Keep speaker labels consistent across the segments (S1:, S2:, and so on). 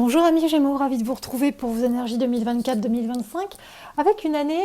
S1: Bonjour amis Gémeaux, ravi de vous retrouver pour vos énergies 2024-2025 avec une année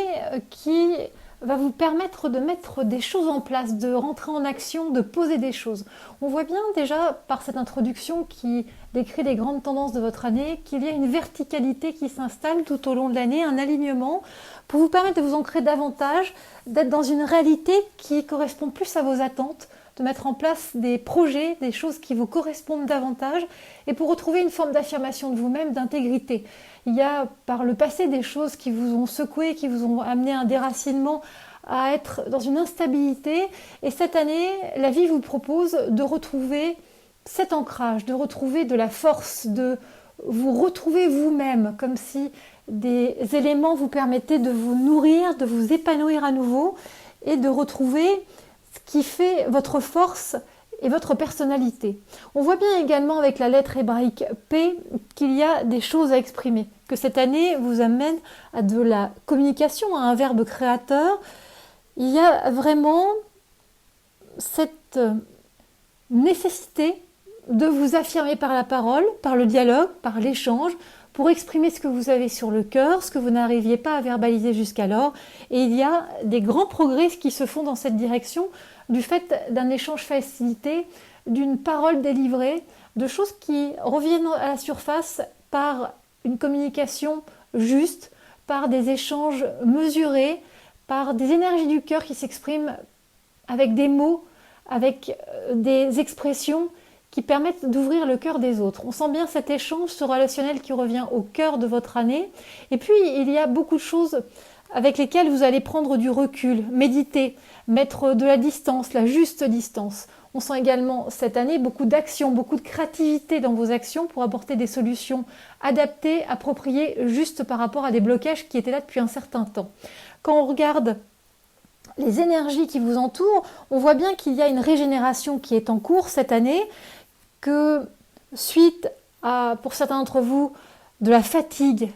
S1: qui va vous permettre de mettre des choses en place, de rentrer en action, de poser des choses. On voit bien déjà par cette introduction qui décrit les grandes tendances de votre année qu'il y a une verticalité qui s'installe tout au long de l'année, un alignement pour vous permettre de vous ancrer davantage, d'être dans une réalité qui correspond plus à vos attentes, de mettre en place des projets, des choses qui vous correspondent davantage et pour retrouver une forme d'affirmation de vous-même, d'intégrité. Il y a par le passé des choses qui vous ont secoué, qui vous ont amené un déracinement, à être dans une instabilité. Et cette année, la vie vous propose de retrouver cet ancrage, de retrouver de la force, de vous retrouver vous-même, comme si des éléments vous permettaient de vous nourrir, de vous épanouir à nouveau et de retrouver ce qui fait votre force et votre personnalité. On voit bien également avec la lettre hébraïque P qu'il y a des choses à exprimer, que cette année vous amène à de la communication, à un verbe créateur. Il y a vraiment cette nécessité de vous affirmer par la parole, par le dialogue, par l'échange, pour exprimer ce que vous avez sur le cœur, ce que vous n'arriviez pas à verbaliser jusqu'alors. Et il y a des grands progrès qui se font dans cette direction du fait d'un échange facilité, d'une parole délivrée, de choses qui reviennent à la surface par une communication juste, par des échanges mesurés, par des énergies du cœur qui s'expriment avec des mots, avec des expressions qui permettent d'ouvrir le cœur des autres. On sent bien cet échange, ce relationnel qui revient au cœur de votre année. Et puis, il y a beaucoup de choses avec lesquelles vous allez prendre du recul, méditer, mettre de la distance, la juste distance. On sent également cette année beaucoup d'action, beaucoup de créativité dans vos actions pour apporter des solutions adaptées, appropriées, juste par rapport à des blocages qui étaient là depuis un certain temps. Quand on regarde les énergies qui vous entourent, on voit bien qu'il y a une régénération qui est en cours cette année, que suite à, pour certains d'entre vous, de la fatigue,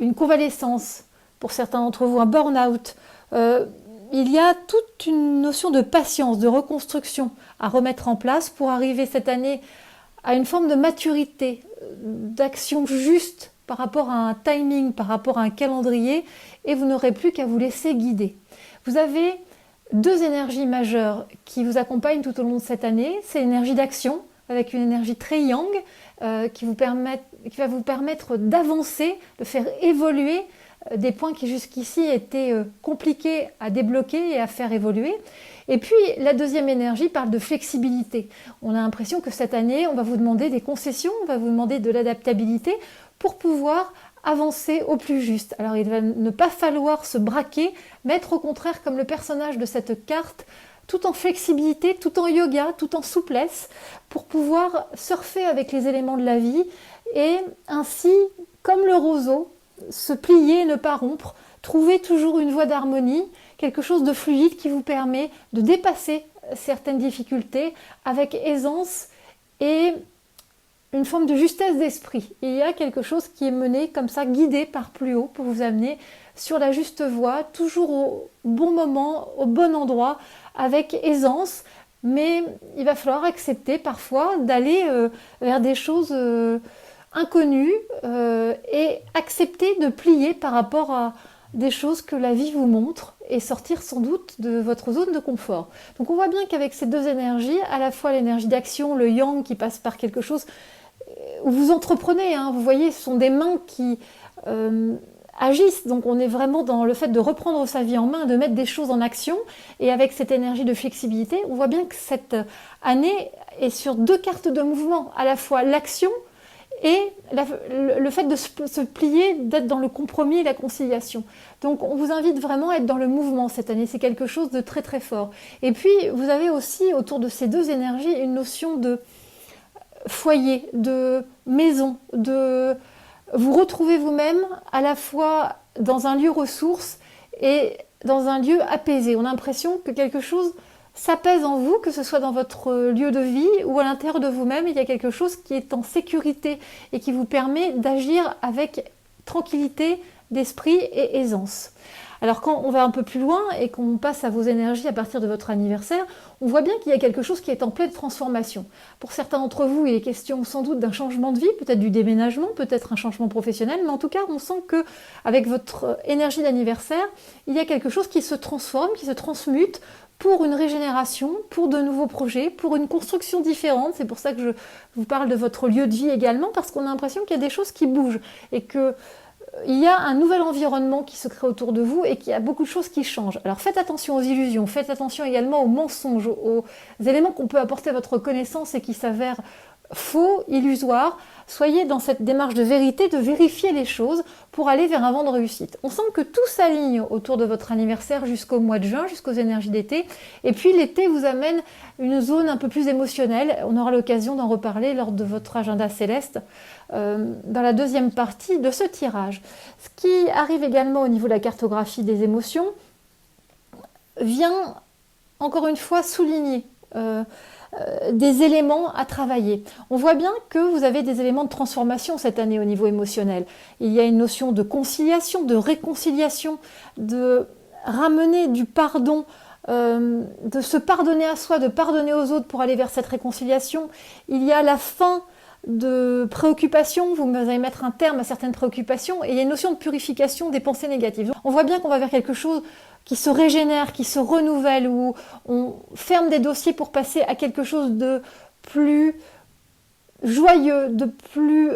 S1: une convalescence, pour certains d'entre vous, un burn-out, il y a toute une notion de patience, de reconstruction à remettre en place pour arriver cette année à une forme de maturité, d'action juste par rapport à un timing, par rapport à un calendrier, et vous n'aurez plus qu'à vous laisser guider. Vous avez deux énergies majeures qui vous accompagnent tout au long de cette année. C'est l'énergie d'action, avec une énergie très yang, qui va vous permettre d'avancer, de faire évoluer des points qui jusqu'ici étaient compliqués à débloquer et à faire évoluer. Et puis la deuxième énergie parle de flexibilité. On a l'impression que cette année, on va vous demander des concessions, on va vous demander de l'adaptabilité pour pouvoir avancer au plus juste. Alors il va ne pas falloir se braquer, mais être au contraire comme le personnage de cette carte, tout en flexibilité, tout en yoga, tout en souplesse, pour pouvoir surfer avec les éléments de la vie et ainsi, comme le roseau, se plier, ne pas rompre, trouver toujours une voie d'harmonie, quelque chose de fluide qui vous permet de dépasser certaines difficultés avec aisance et une forme de justesse d'esprit. Il y a quelque chose qui est mené comme ça, guidé par plus haut pour vous amener sur la juste voie, toujours au bon moment, au bon endroit, avec aisance, mais il va falloir accepter parfois d'aller vers des choses inconnues et accepter de plier par rapport à des choses que la vie vous montre et sortir sans doute de votre zone de confort. Donc on voit bien qu'avec ces deux énergies, à la fois l'énergie d'action, le yang qui passe par quelque chose où vous entreprenez, hein, vous voyez, ce sont des mains qui agissent, donc on est vraiment dans le fait de reprendre sa vie en main, de mettre des choses en action, et avec cette énergie de flexibilité, on voit bien que cette année est sur deux cartes de mouvement, à la fois l'action et le fait de se plier, d'être dans le compromis et la conciliation. Donc on vous invite vraiment à être dans le mouvement cette année, c'est quelque chose de très très fort. Et puis vous avez aussi autour de ces deux énergies une notion de foyer, de maison, de vous retrouver vous-même à la fois dans un lieu ressource et dans un lieu apaisé. On a l'impression que quelque chose s'apaise en vous, que ce soit dans votre lieu de vie ou à l'intérieur de vous-même, il y a quelque chose qui est en sécurité et qui vous permet d'agir avec tranquillité d'esprit et aisance. Alors quand on va un peu plus loin et qu'on passe à vos énergies à partir de votre anniversaire, on voit bien qu'il y a quelque chose qui est en pleine transformation. Pour certains d'entre vous, il est question sans doute d'un changement de vie, peut-être du déménagement, peut-être un changement professionnel, mais en tout cas, on sent que avec votre énergie d'anniversaire, il y a quelque chose qui se transforme, qui se transmute pour une régénération, pour de nouveaux projets, pour une construction différente. C'est pour ça que je vous parle de votre lieu de vie également, parce qu'on a l'impression qu'il y a des choses qui bougent et que il y a un nouvel environnement qui se crée autour de vous et qu'il y a beaucoup de choses qui changent. Alors faites attention aux illusions, faites attention également aux mensonges, aux éléments qu'on peut apporter à votre connaissance et qui s'avèrent faux, illusoires. Soyez dans cette démarche de vérité, de vérifier les choses pour aller vers un vent de réussite. On sent que tout s'aligne autour de votre anniversaire jusqu'au mois de juin, jusqu'aux énergies d'été. Et puis l'été vous amène une zone un peu plus émotionnelle. On aura l'occasion d'en reparler lors de votre agenda céleste dans la deuxième partie de ce tirage. Ce qui arrive également au niveau de la cartographie des émotions vient encore une fois souligner des éléments à travailler. On voit bien que vous avez des éléments de transformation cette année au niveau émotionnel. Il y a une notion de conciliation, de réconciliation, de ramener du pardon, de se pardonner à soi, de pardonner aux autres pour aller vers cette réconciliation. Il y a la fin de préoccupations, vous allez mettre un terme à certaines préoccupations, et il y a une notion de purification des pensées négatives. On voit bien qu'on va vers quelque chose qui se régénère, qui se renouvelle, où on ferme des dossiers pour passer à quelque chose de plus joyeux, de plus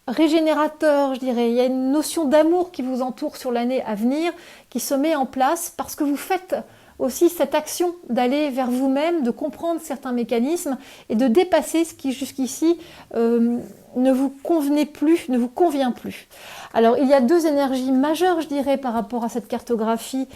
S1: régénérateur, je dirais. Il y a une notion d'amour qui vous entoure sur l'année à venir, qui se met en place parce que vous faites aussi cette action d'aller vers vous-même, de comprendre certains mécanismes et de dépasser ce qui jusqu'ici ne vous convenait plus, ne vous convient plus. Alors il y a deux énergies majeures, je dirais, par rapport à cette cartographie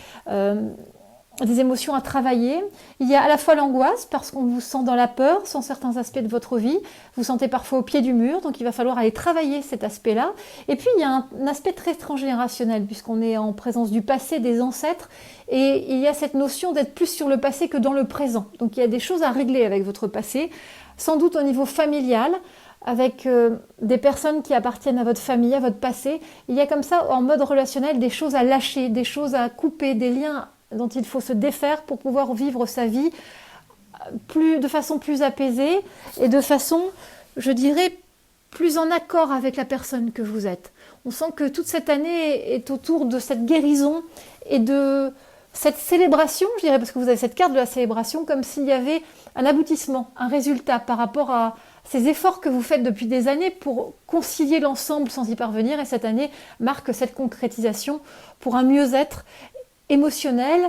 S1: des émotions à travailler. Il y a à la fois l'angoisse, parce qu'on vous sent dans la peur sur certains aspects de votre vie, vous vous sentez parfois au pied du mur, donc il va falloir aller travailler cet aspect-là. Et puis il y a un aspect très transgénérationnel, puisqu'on est en présence du passé, des ancêtres, et il y a cette notion d'être plus sur le passé que dans le présent. Donc il y a des choses à régler avec votre passé, sans doute au niveau familial, avec des personnes qui appartiennent à votre famille, à votre passé. Il y a comme ça, en mode relationnel, des choses à lâcher, des choses à couper, des liens dont il faut se défaire pour pouvoir vivre sa vie de façon plus apaisée et de façon, je dirais, plus en accord avec la personne que vous êtes. On sent que toute cette année est autour de cette guérison et de cette célébration, je dirais, parce que vous avez cette carte de la célébration, comme s'il y avait un aboutissement, un résultat par rapport à ces efforts que vous faites depuis des années pour concilier l'ensemble sans y parvenir. Et cette année marque cette concrétisation pour un mieux-être émotionnel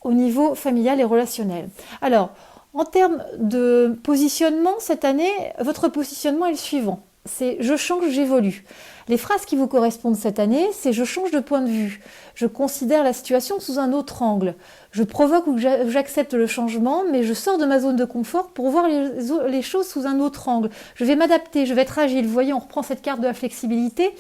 S1: au niveau familial et relationnel. Alors, en termes de positionnement, cette année, votre positionnement est le suivant. C'est « je change, j'évolue ». Les phrases qui vous correspondent cette année, c'est « je change de point de vue »,« je considère la situation sous un autre angle »,« je provoque ou j'accepte le changement, mais je sors de ma zone de confort pour voir les choses sous un autre angle »,« je vais m'adapter, je vais être agile ». Vous voyez, on reprend cette carte de la flexibilité.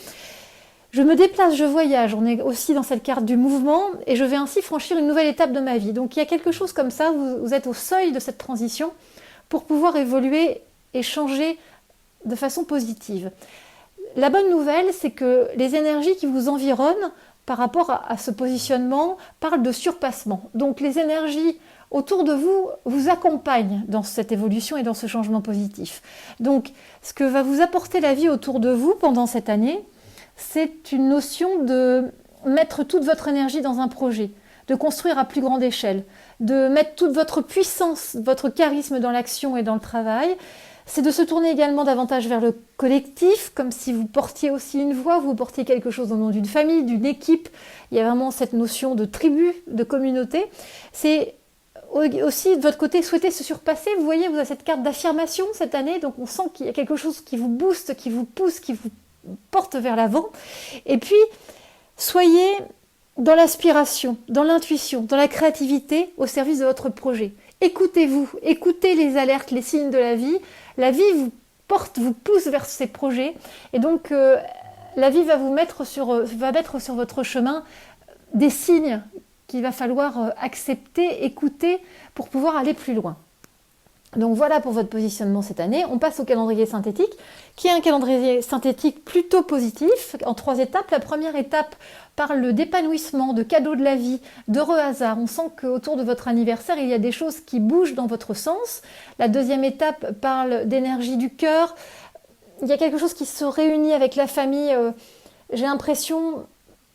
S1: Je me déplace, je voyage, on est aussi dans cette carte du mouvement et je vais ainsi franchir une nouvelle étape de ma vie. Donc il y a quelque chose comme ça, vous êtes au seuil de cette transition pour pouvoir évoluer et changer de façon positive. La bonne nouvelle, c'est que les énergies qui vous environnent par rapport à ce positionnement parlent de surpassement. Donc les énergies autour de vous vous accompagnent dans cette évolution et dans ce changement positif. Donc ce que va vous apporter la vie autour de vous pendant cette année, c'est une notion de mettre toute votre énergie dans un projet, de construire à plus grande échelle, de mettre toute votre puissance, votre charisme dans l'action et dans le travail. C'est de se tourner également davantage vers le collectif, comme si vous portiez aussi une voix, vous portiez quelque chose au nom d'une famille, d'une équipe. Il y a vraiment cette notion de tribu, de communauté. C'est aussi de votre côté souhaiter se surpasser. Vous voyez, vous avez cette carte d'affirmation cette année, donc on sent qu'il y a quelque chose qui vous booste, qui vous pousse, qui vous porte vers l'avant. Et puis, soyez dans l'aspiration, dans l'intuition, dans la créativité au service de votre projet. Écoutez-vous, écoutez les alertes, les signes de la vie. La vie vous porte, vous pousse vers ces projets. Et donc, la vie va mettre sur votre chemin des signes qu'il va falloir accepter, écouter pour pouvoir aller plus loin. Donc voilà pour votre positionnement cette année. On passe au calendrier synthétique, qui est un calendrier synthétique plutôt positif, en 3 étapes. La première étape parle d'épanouissement, de cadeaux de la vie, d'heureux hasard. On sent qu'autour de votre anniversaire, il y a des choses qui bougent dans votre sens. La deuxième étape parle d'énergie du cœur. Il y a quelque chose qui se réunit avec la famille. J'ai l'impression,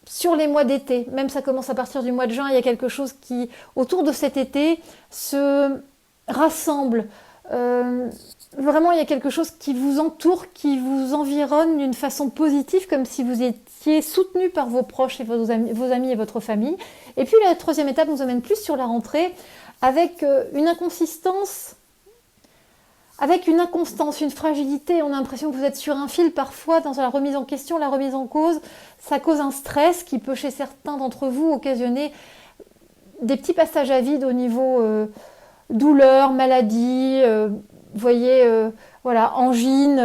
S1: sur les mois d'été, même ça commence à partir du mois de juin, il y a quelque chose qui, autour de cet été, se rassemble. Vraiment, il y a quelque chose qui vous entoure, qui vous environne d'une façon positive, comme si vous étiez soutenu par vos proches et vos amis et votre famille. Et puis la troisième étape nous amène plus sur la rentrée, avec une inconsistance, avec une inconstance, une fragilité. On a l'impression que vous êtes sur un fil parfois dans la remise en question, la remise en cause. Ça cause un stress qui peut chez certains d'entre vous occasionner des petits passages à vide au niveau douleur, maladie, vous voyez, voilà, angine,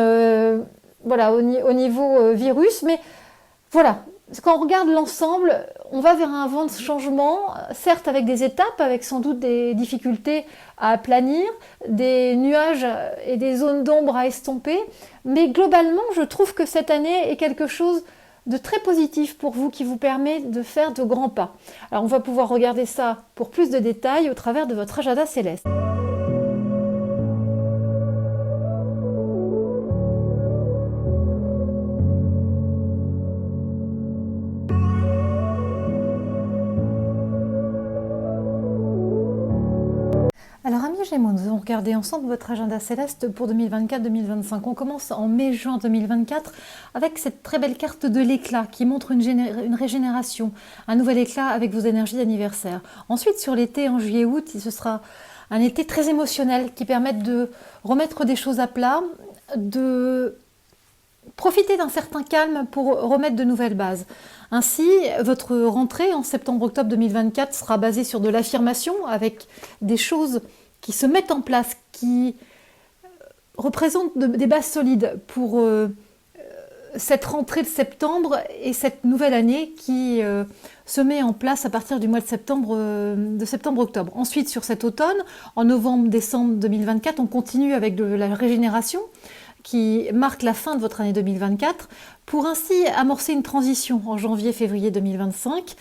S1: voilà, au niveau virus. Mais voilà, quand on regarde l'ensemble, on va vers un vent de changement, certes avec des étapes, avec sans doute des difficultés à aplanir, des nuages et des zones d'ombre à estomper, mais globalement, je trouve que cette année est quelque chose de très positif pour vous, qui vous permet de faire de grands pas. Alors on va pouvoir regarder ça pour plus de détails au travers de votre agenda céleste. Alors amis Gémeaux, nous allons regarder ensemble votre agenda céleste pour 2024-2025. On commence en mai-juin 2024 avec cette très belle carte de l'éclat qui montre une régénération, un nouvel éclat avec vos énergies d'anniversaire. Ensuite sur l'été, en juillet-août, ce sera un été très émotionnel qui permet de remettre des choses à plat, de profiter d'un certain calme pour remettre de nouvelles bases. Ainsi, votre rentrée en septembre-octobre 2024 sera basée sur de l'affirmation avec des choses qui se mettent en place, qui représentent des bases solides pour cette rentrée de septembre et cette nouvelle année qui se met en place à partir du mois de septembre-octobre. Ensuite, sur cet automne, en novembre-décembre 2024, on continue avec de la régénération qui marque la fin de votre année 2024, pour ainsi amorcer une transition en janvier-février 2025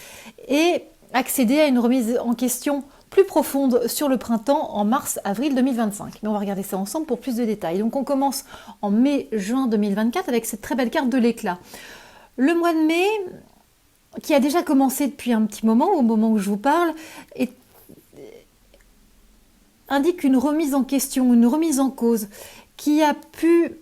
S1: et accéder à une remise en question plus profonde sur le printemps en mars-avril 2025. Mais on va regarder ça ensemble pour plus de détails. Donc on commence en mai-juin 2024 avec cette très belle carte de l'éclat. Le mois de mai, qui a déjà commencé depuis un petit moment, au moment où je vous parle, indique une remise en question, une remise en cause, qui a pu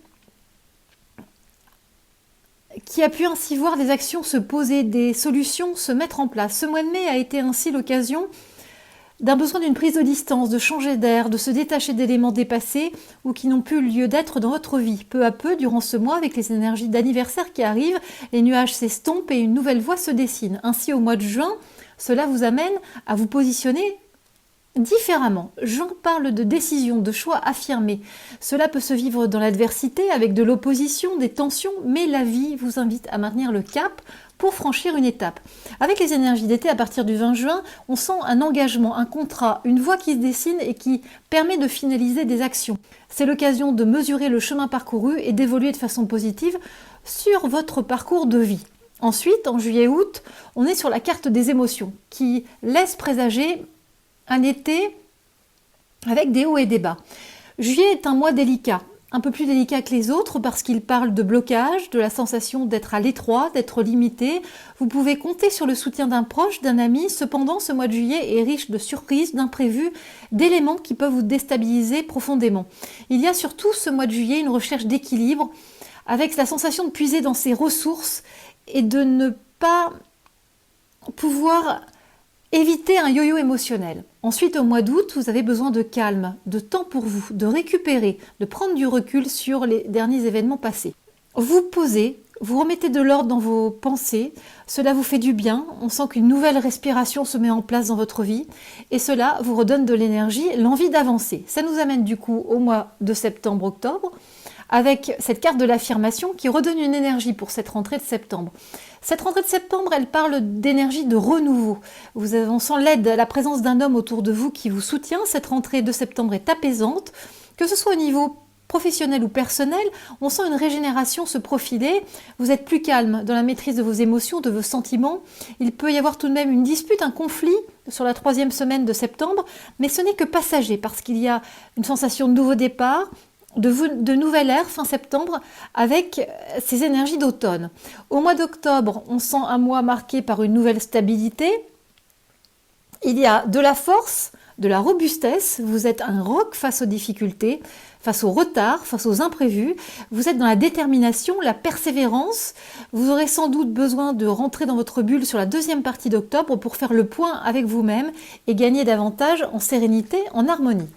S1: ainsi voir des actions se poser, des solutions se mettre en place. Ce mois de mai a été ainsi l'occasion d'un besoin d'une prise de distance, de changer d'air, de se détacher d'éléments dépassés ou qui n'ont plus lieu d'être dans votre vie. Peu à peu, durant ce mois, avec les énergies d'anniversaire qui arrivent, les nuages s'estompent et une nouvelle voie se dessine. Ainsi, au mois de juin, cela vous amène à vous positionner différemment. J'en parle de décision, de choix affirmés. Cela peut se vivre dans l'adversité, avec de l'opposition, des tensions, mais la vie vous invite à maintenir le cap pour franchir une étape. Avec les énergies d'été, à partir du 20 juin, on sent un engagement, un contrat, une voie qui se dessine et qui permet de finaliser des actions. C'est l'occasion de mesurer le chemin parcouru et d'évoluer de façon positive sur votre parcours de vie. Ensuite, en juillet-août, on est sur la carte des émotions qui laisse présager un été avec des hauts et des bas. Juillet est un mois délicat, un peu plus délicat que les autres parce qu'il parle de blocage, de la sensation d'être à l'étroit, d'être limité. Vous pouvez compter sur le soutien d'un proche, d'un ami. Cependant, ce mois de juillet est riche de surprises, d'imprévus, d'éléments qui peuvent vous déstabiliser profondément. Il y a surtout ce mois de juillet une recherche d'équilibre avec la sensation de puiser dans ses ressources et de ne pas pouvoir éviter un yo-yo émotionnel. Ensuite, au mois d'août, vous avez besoin de calme, de temps pour vous, de récupérer, de prendre du recul sur les derniers événements passés. Vous posez, vous remettez de l'ordre dans vos pensées, cela vous fait du bien, on sent qu'une nouvelle respiration se met en place dans votre vie et cela vous redonne de l'énergie, l'envie d'avancer. Ça nous amène du coup au mois de septembre-octobre avec cette carte de l'affirmation qui redonne une énergie pour cette rentrée de septembre. Cette rentrée de septembre, elle parle d'énergie de renouveau. On sent l'aide, la présence d'un homme autour de vous qui vous soutient. Cette rentrée de septembre est apaisante. Que ce soit au niveau professionnel ou personnel, on sent une régénération se profiler. Vous êtes plus calme dans la maîtrise de vos émotions, de vos sentiments. Il peut y avoir tout de même une dispute, un conflit sur la 3e semaine de septembre, mais ce n'est que passager parce qu'il y a une sensation de nouveau départ, de nouvelle ère fin septembre avec ces énergies d'automne. Au mois d'octobre, on sent un mois marqué par une nouvelle stabilité. Il y a de la force, de la robustesse, vous êtes un roc face aux difficultés, face au retard, face aux imprévus, vous êtes dans la détermination, la persévérance, vous aurez sans doute besoin de rentrer dans votre bulle sur la 2e partie d'octobre pour faire le point avec vous-même et gagner davantage en sérénité, en harmonie.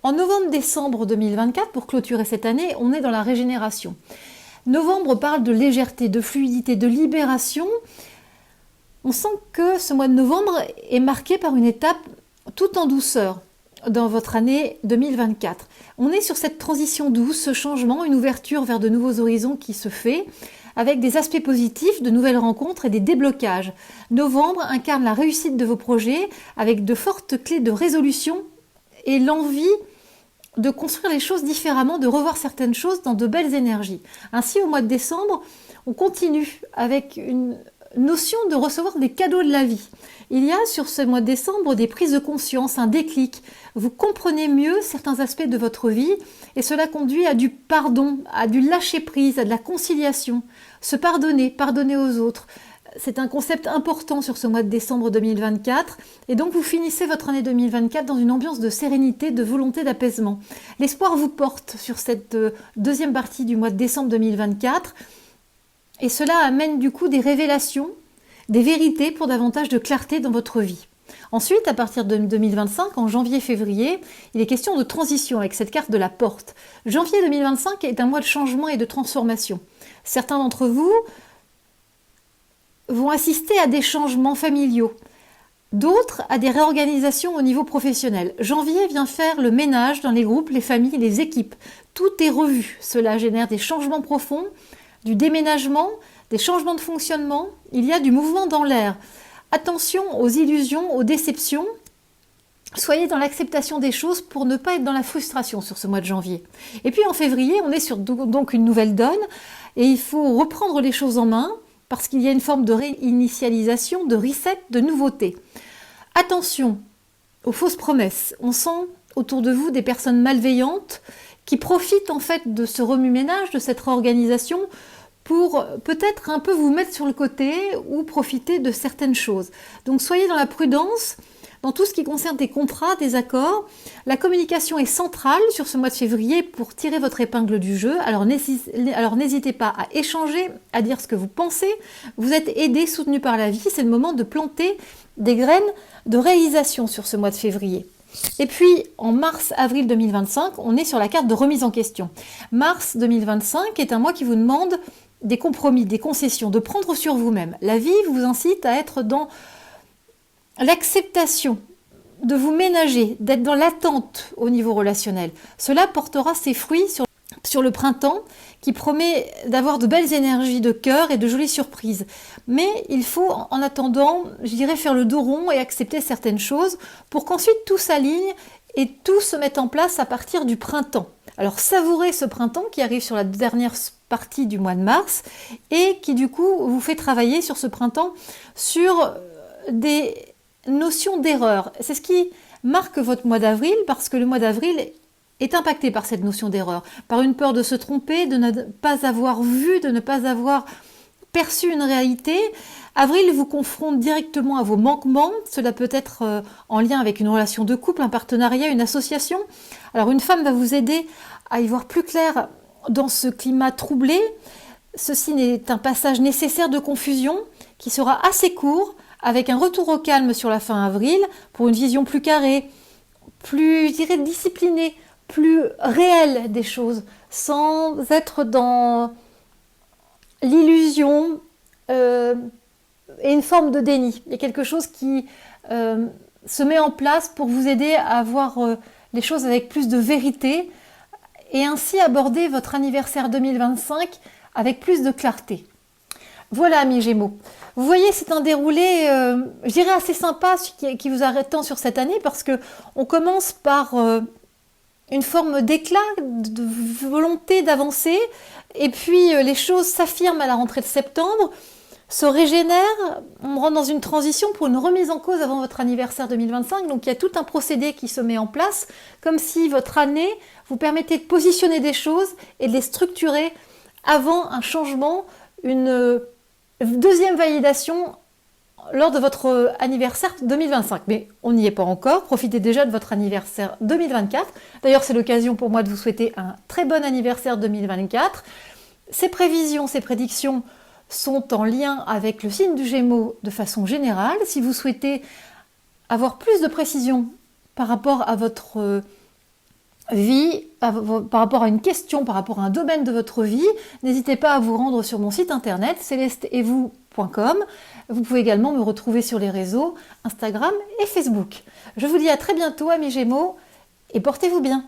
S1: En novembre-décembre 2024, pour clôturer cette année, on est dans la régénération. Novembre parle de légèreté, de fluidité, de libération. On sent que ce mois de novembre est marqué par une étape tout en douceur dans votre année 2024. On est sur cette transition douce, ce changement, une ouverture vers de nouveaux horizons qui se fait, avec des aspects positifs, de nouvelles rencontres et des déblocages. Novembre incarne la réussite de vos projets, avec de fortes clés de résolution et l'envie de construire les choses différemment, de revoir certaines choses dans de belles énergies. Ainsi, au mois de décembre, on continue avec une notion de recevoir des cadeaux de la vie. Il y a sur ce mois de décembre des prises de conscience, un déclic. Vous comprenez mieux certains aspects de votre vie et cela conduit à du pardon, à du lâcher-prise, à de la conciliation. Se pardonner, pardonner aux autres. C'est un concept important sur ce mois de décembre 2024 et donc vous finissez votre année 2024 dans une ambiance de sérénité, de volonté d'apaisement. L'espoir vous porte sur cette 2e partie du mois de décembre 2024 et cela amène du coup des révélations, des vérités pour davantage de clarté dans votre vie. Ensuite, à partir de 2025, en janvier-février, il est question de transition avec cette carte de la porte. Janvier 2025 est un mois de changement et de transformation. Certains d'entre vous vont assister à des changements familiaux, d'autres à des réorganisations au niveau professionnel. Janvier vient faire le ménage dans les groupes, les familles, les équipes. Tout est revu. Cela génère des changements profonds, du déménagement, des changements de fonctionnement. Il y a du mouvement dans l'air. Attention aux illusions, aux déceptions. Soyez dans l'acceptation des choses pour ne pas être dans la frustration sur ce mois de janvier. Et puis en février, on est sur donc une nouvelle donne et il faut reprendre les choses en main, parce qu'il y a une forme de réinitialisation, de reset, de nouveauté. Attention aux fausses promesses. On sent autour de vous des personnes malveillantes qui profitent en fait de ce remue-ménage, de cette réorganisation pour peut-être un peu vous mettre sur le côté ou profiter de certaines choses. Donc soyez dans la prudence, dans tout ce qui concerne des contrats, des accords. La communication est centrale sur ce mois de février pour tirer votre épingle du jeu. Alors n'hésitez pas à échanger, à dire ce que vous pensez. Vous êtes aidé, soutenu par la vie. C'est le moment de planter des graines de réalisation sur ce mois de février. Et puis, en mars-avril 2025, on est sur la carte de remise en question. Mars 2025 est un mois qui vous demande des compromis, des concessions, de prendre sur vous-même. La vie vous incite à être dans l'acceptation, de vous ménager, d'être dans l'attente au niveau relationnel. Cela portera ses fruits sur le printemps qui promet d'avoir de belles énergies de cœur et de jolies surprises. Mais il faut en attendant, je dirais, faire le dos rond et accepter certaines choses pour qu'ensuite tout s'aligne et tout se mette en place à partir du printemps. Alors savourez ce printemps qui arrive sur la dernière partie du mois de mars et qui du coup vous fait travailler sur ce printemps sur des notion d'erreur. C'est ce qui marque votre mois d'avril parce que le mois d'avril est impacté par cette notion d'erreur, par une peur de se tromper, de ne pas avoir vu, de ne pas avoir perçu une réalité. Avril vous confronte directement à vos manquements. Cela peut être en lien avec une relation de couple, un partenariat, une association. Alors une femme va vous aider à y voir plus clair dans ce climat troublé. Ceci n'est un passage nécessaire de confusion qui sera assez court, avec un retour au calme sur la fin avril, pour une vision plus carrée, plus, je dirais, disciplinée, plus réelle des choses, sans être dans l'illusion et une forme de déni. Il y a quelque chose qui se met en place pour vous aider à voir les choses avec plus de vérité et ainsi aborder votre anniversaire 2025 avec plus de clarté. Voilà, amis Gémeaux. Vous voyez, c'est un déroulé, je dirais, assez sympa qui vous attend sur cette année parce qu'on commence par une forme d'éclat, de volonté d'avancer. Et puis les choses s'affirment à la rentrée de septembre, se régénèrent, on rentre dans une transition pour une remise en cause avant votre anniversaire 2025. Donc il y a tout un procédé qui se met en place, comme si votre année vous permettait de positionner des choses et de les structurer avant un changement, une deuxième validation lors de votre anniversaire 2025. Mais on n'y est pas encore, profitez déjà de votre anniversaire 2024. D'ailleurs, c'est l'occasion pour moi de vous souhaiter un très bon anniversaire 2024. Ces prévisions, ces prédictions sont en lien avec le signe du Gémeaux de façon générale. Si vous souhaitez avoir plus de précision par rapport à votre vie, par rapport à une question, par rapport à un domaine de votre vie, n'hésitez pas à vous rendre sur mon site internet celesteetvous.com. Vous pouvez également me retrouver sur les réseaux Instagram et Facebook. Je vous dis à très bientôt, amis Gémeaux, et portez-vous bien.